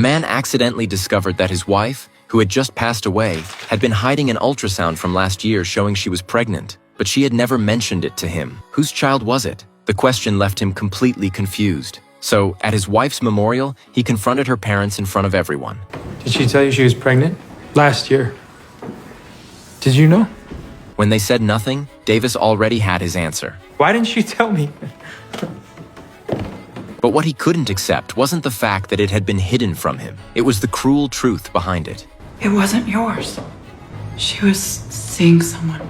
The man accidentally discovered that his wife, who had just passed away, had been hiding an ultrasound from last year showing she was pregnant, but she had never mentioned it to him. Whose child was it? The question left him completely confused. So, at his wife's memorial, he confronted her parents in front of everyone. Did she tell you she was pregnant? Last year. Did you know? When they said nothing, Davis already had his answer. Why didn't you tell me? But what he couldn't accept wasn't the fact that it had been hidden from him. It was the cruel truth behind it. It wasn't yours. She was seeing someone.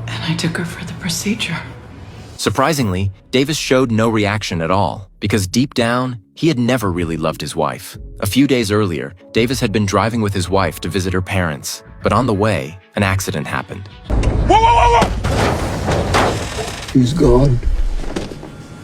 And I took her for the procedure. Surprisingly, Davis showed no reaction at all, because deep down, he had never really loved his wife. A few days earlier, Davis had been driving with his wife to visit her parents, but on the way, an accident happened. She's gone.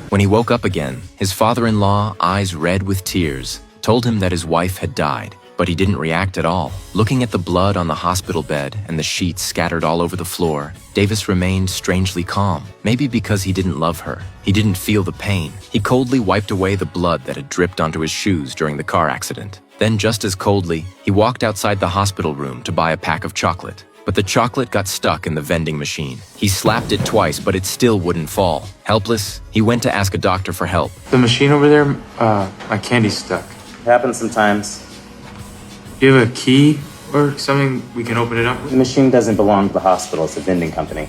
When he woke up again, his father-in-law, eyes red with tears, told him that his wife had died, but he didn't react at all. Looking at the blood on the hospital bed and the sheets scattered all over the floor, Davis remained strangely calm. Maybe because he didn't love her. He didn't feel the pain. He coldly wiped away the blood that had dripped onto his shoes during the car accident. Then, just as coldly, he walked outside the hospital room to buy a pack of chocolate. But the chocolate got stuck in the vending machine. He slapped it twice, but it still wouldn't fall. Helpless, he went to ask a doctor for help. The machine over there, my candy's stuck. It happens sometimes. Do you have a key or something we can open it up with? The machine doesn't belong to the hospital, it's a vending company.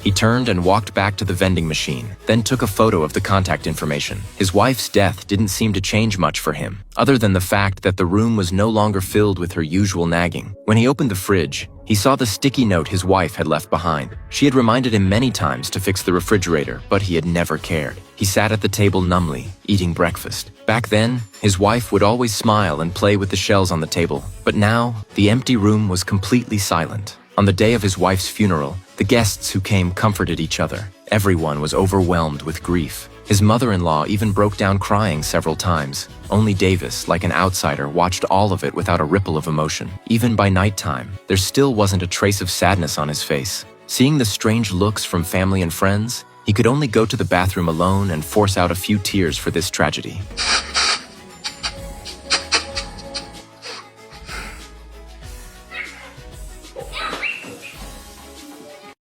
He turned and walked back to the vending machine, then took a photo of the contact information. His wife's death didn't seem to change much for him, other than the fact that the room was no longer filled with her usual nagging. When he opened the fridge, he saw the sticky note his wife had left behind. She had reminded him many times to fix the refrigerator, but he had never cared. He sat at the table numbly, eating breakfast. Back then, his wife would always smile and play with the shells on the table. But now, the empty room was completely silent. On the day of his wife's funeral, the guests who came comforted each other. Everyone was overwhelmed with grief. His mother-in-law even broke down crying several times. Only Davis, like an outsider, watched all of it without a ripple of emotion. Even by nighttime, there still wasn't a trace of sadness on his face. Seeing the strange looks from family and friends, he could only go to the bathroom alone and force out a few tears for this tragedy.